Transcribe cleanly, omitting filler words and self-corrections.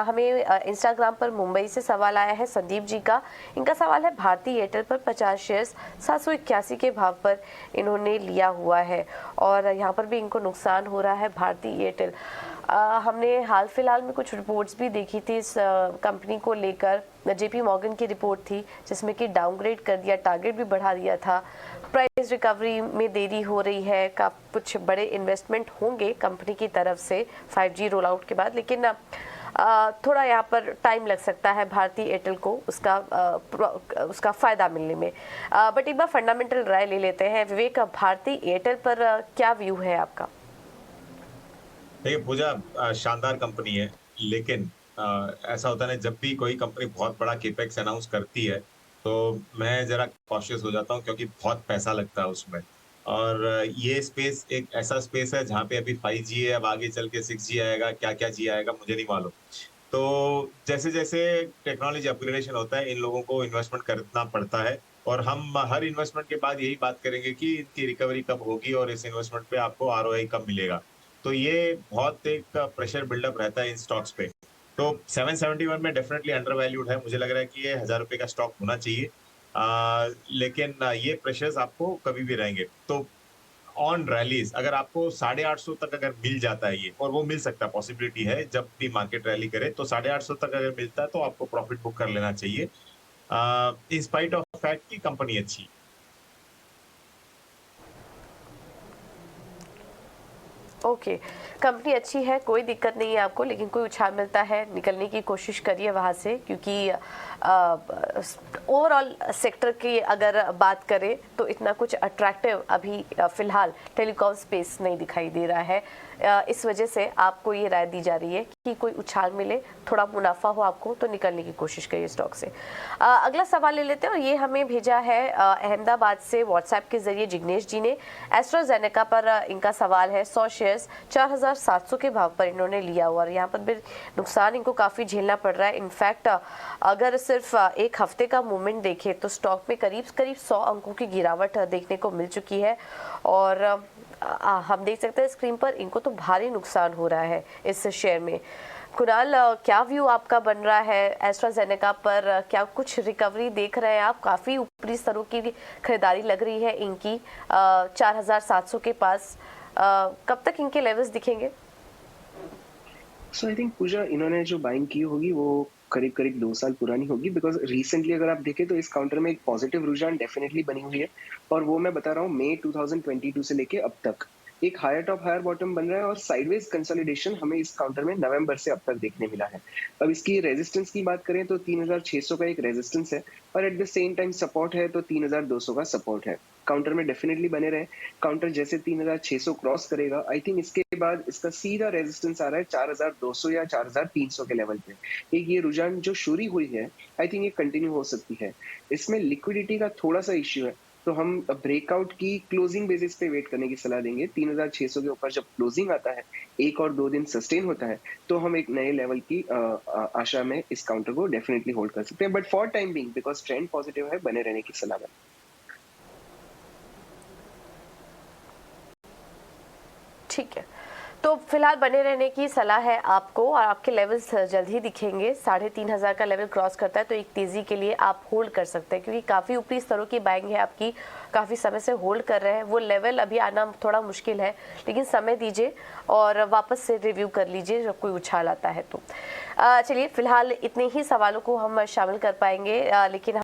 हमें इंस्टाग्राम पर मुंबई से सवाल आया है संदीप जी का। इनका सवाल है भारतीय एयरटेल पर 50 शेयर्स 781 के भाव पर इन्होंने लिया हुआ है और यहाँ पर भी इनको नुकसान हो रहा है भारतीय एयरटेल। हमने हाल फिलहाल में कुछ रिपोर्ट्स भी देखी थी इस कंपनी को लेकर। जेपी मॉर्गन की रिपोर्ट थी जिसमें कि डाउनग्रेड कर दिया, टारगेट भी बढ़ा दिया था, प्राइस रिकवरी में देरी हो रही है, का कुछ बड़े इन्वेस्टमेंट होंगे कंपनी की तरफ से 5G रोल आउट के बाद, लेकिन थोड़ा यहाँ पर टाइम लग सकता है भारतीय एयरटेल को उसका फायदा मिलने में। बट एक बार फंडामेंटल राय ले लेते हैं। विवेक, भारतीय एयरटेल पर क्या व्यू है आपका? देखिए पूजा, शानदार कंपनी है, लेकिन ऐसा होता है ना, जब भी कोई कंपनी बहुत बड़ा केपेक्स अनाउंस करती है तो मैं जरा कॉशियस हो जाता हूँ, क्योंकि बहुत पैसा लगता है उसमें। और ये स्पेस एक ऐसा स्पेस है जहाँ पे अभी 5G है, अब आगे चल के 6G आएगा, क्या क्या जी आएगा मुझे नहीं मालूम। तो जैसे जैसे टेक्नोलॉजी अपग्रेडेशन होता है, इन लोगों को इन्वेस्टमेंट करना पड़ता है, और हम हर इन्वेस्टमेंट के बाद यही बात करेंगे कि इनकी रिकवरी कब होगी और इस इन्वेस्टमेंट पे आपको आरओआई कब मिलेगा। तो ये बहुत एक प्रेशर बिल्डअप रहता है इन स्टॉक्स पे। तो 771 में डेफिनेटली अंडर वैल्यूड है, मुझे लग रहा है कि ये 1000 रुपए का स्टॉक होना चाहिए। लेकिन ये प्रेशर्स आपको कभी भी रहेंगे। तो ऑन रैलीज अगर आपको 850 तक अगर मिल जाता है ये, और वो मिल सकता है, पॉसिबिलिटी है, जब भी मार्केट रैली करे तो 850 तक अगर मिलता है तो आपको प्रॉफिट बुक कर लेना चाहिए, इन स्पाइट ऑफ फैक्ट की कंपनी अच्छी। ओके, कंपनी अच्छी है, कोई दिक्कत नहीं है आपको, लेकिन कोई उछाल मिलता है निकलने की कोशिश करिए वहाँ से, क्योंकि ओवरऑल सेक्टर की अगर बात करें तो इतना कुछ अट्रैक्टिव अभी फिलहाल टेलीकॉम स्पेस नहीं दिखाई दे रहा है। इस वजह से आपको ये राय दी जा रही है कि कोई उछाल मिले, थोड़ा मुनाफा हो आपको तो निकलने की कोशिश करिए स्टॉक से। अगला सवाल ले लेते हैं और ये हमें भेजा है अहमदाबाद से व्हाट्सएप के जरिए जिग्नेश जी ने। एस्ट्राजेनेका पर इनका सवाल है। 100 शेयर्स 4700 के भाव पर इन्होंने लिया हुआ और यहाँ पर भी नुकसान इनको काफ़ी झेलना पड़ रहा है। इनफैक्ट अगर सिर्फ एक हफ्ते का मूवमेंट देखें तो स्टॉक में करीब करीब 100 अंकों की गिरावट देखने को मिल चुकी है और हम देख सकते हैं स्क्रीन पर इनको तो भारी नुकसान हो रहा है इस शेयर में। कुणाल, क्या व्यू आपका बन रहा है एस्ट्राजेनेका पर? क्या कुछ रिकवरी देख रहे हैं आप? काफ़ी ऊपरी स्तरों की खरीदारी लग रही है इनकी 4700 के पास। कब तक इनके लेवल्स दिखेंगे? सो आई थिंक पूजा, इन्होंने जो बाइंग की होगी वो करीब करीब 2 साल पुरानी होगी, बिकॉज रिसेंटली अगर आप देखें तो इस काउंटर में एक पॉजिटिव रुझान डेफिनेटली बनी हुई है। और वो मैं बता रहा हूँ, मई 2022 से लेके अब तक एक हायर टॉप हायर बॉटम बन रहा है और साइडवेज कंसोलिडेशन हमें इस काउंटर में नवंबर से अब तक देखने मिला है। अब इसकी रेजिस्टेंस की बात करें तो 3600 का एक रेजिस्टेंस है और at the same time support है तो 3200 का सपोर्ट है। काउंटर में डेफिनेटली बने रहे। काउंटर जैसे 3600 क्रॉस करेगा, आई थिंक इसके बाद इसका सीधा रेजिस्टेंस आ रहा है 4200 या 4300 के लेवल पे। एक ये रुझान जो शुरू हुई है, आई थिंक ये कंटिन्यू हो सकती है। इसमें लिक्विडिटी का थोड़ा सा इश्यू है, तो हम ब्रेकआउट की क्लोजिंग बेसिस पे वेट करने की सलाह देंगे। 3600 के ऊपर जब क्लोजिंग आता है, 1 और 2 दिन सस्टेन होता है, तो हम एक नए लेवल की आशा में इस काउंटर को डेफिनेटली होल्ड कर सकते हैं। But for time being, because trend positive है, बने रहने की सलाह है। ठीक है, तो फिलहाल बने रहने की सलाह है आपको और आपके लेवल्स जल्द ही दिखेंगे। 3500 का लेवल क्रॉस करता है तो एक तेजी के लिए आप होल्ड कर सकते हैं, क्योंकि काफ़ी ऊपरी स्तरों की बाइंग है आपकी, काफ़ी समय से होल्ड कर रहे हैं। वो लेवल अभी आना थोड़ा मुश्किल है, लेकिन समय दीजिए और वापस से रिव्यू कर लीजिए जब कोई उछाल आता है तो। चलिए, फिलहाल इतने ही सवालों को हम शामिल कर पाएंगे, लेकिन